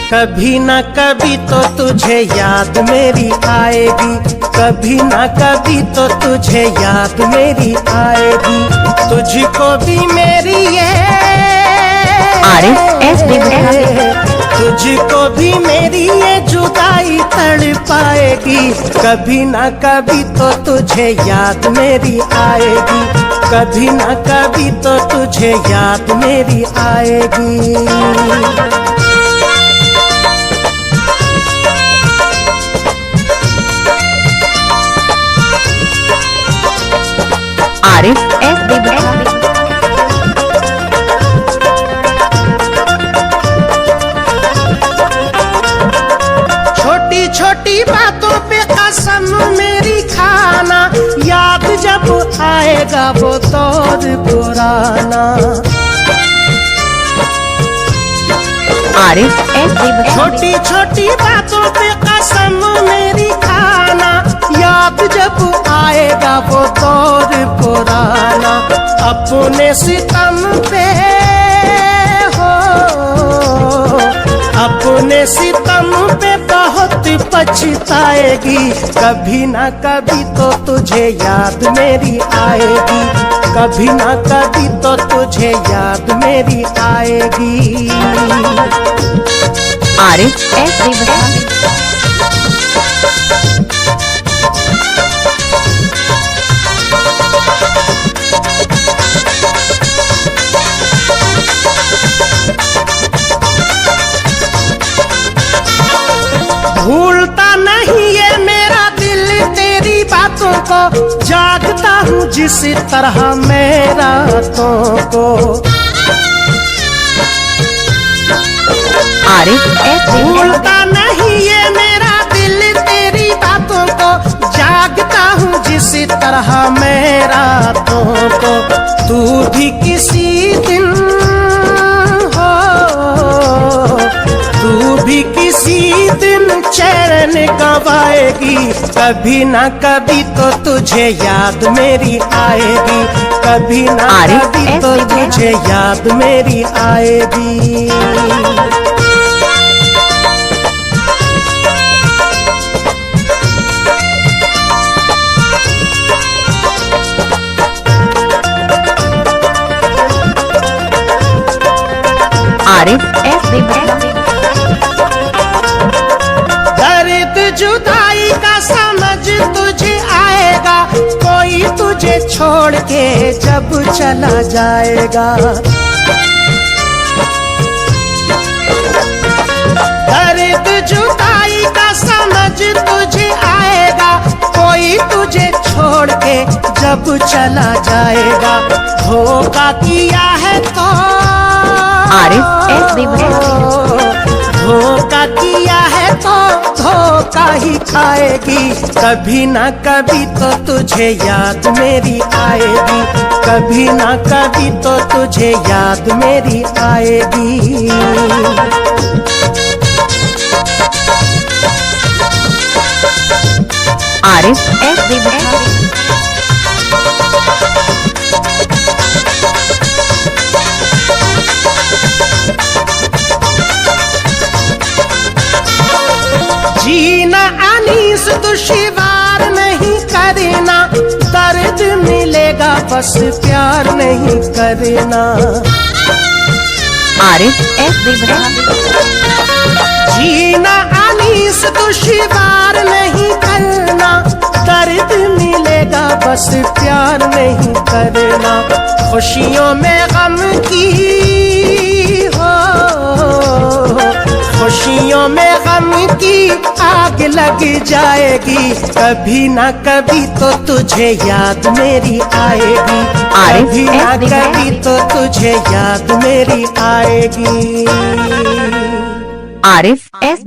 कभी ना कभी तो तुझे याद मेरी आएगी, कभी ना कभी तो तुझे याद मेरी आएगी। तुझको भी मेरी ये तुझको भी मेरी ये जुदाई तड़पाएगी। कभी ना कभी तो तुझे याद मेरी आएगी, कभी ना कभी तो तुझे याद मेरी आएगी। छोटी छोटी बातों पे कसम मेरी खाना, याद जब आएगा वो दौर पुराना। छोटी छोटी बातों पे कसम मेरी खाना, याद जब आएगा वो दौर पुराना। अपने सितम पे हो, अपने सितम पे बहुत पछताएगी। कभी ना कभी तो तुझे याद मेरी आएगी, कभी ना कभी तो तुझे याद मेरी आएगी। भूलता नहीं ये मेरा दिल तेरी बातों को, जागता हूँ जिस तरह मैं रातों को। भूलता नहीं ये मेरा दिल तेरी बातों को, जागता हूँ जिस तरह मैं रातों को। तू भी किसी दिन हो, तू भी किसी दिन चैन गवाएगी। कभी ना कभी तो तुझे याद मेरी आएगी, कभी ना कभी तो तुझे याद मेरी आएगी। दर्द जुदाई का समझ तुझे आएगा, कोई तुझे छोड़ के जब चला जाएगा। दर्द जुदाई का समझ तुझे आएगा, कोई तुझे छोड़ के जब चला जाएगा। धोखा किया है तो धोखा किया है तो धोखा ही खाएगी। कभी ना कभी तो तुझे याद मेरी आएगी, कभी ना कभी तो तुझे याद मेरी आएगी। जीना अनीस दुश्वार नहीं करना, दर्द मिलेगा बस प्यार नहीं करना। जीना अनीस दुश्वार नहीं करना, दर्द मिलेगा बस प्यार नहीं करना। खुशियों में गम की हो, खुशियों में गम की आग लग जाएगी। कभी ना कभी तो तुझे याद मेरी आएगी, कभी ना कभी तो तुझे याद मेरी आएगी। आरिफ एस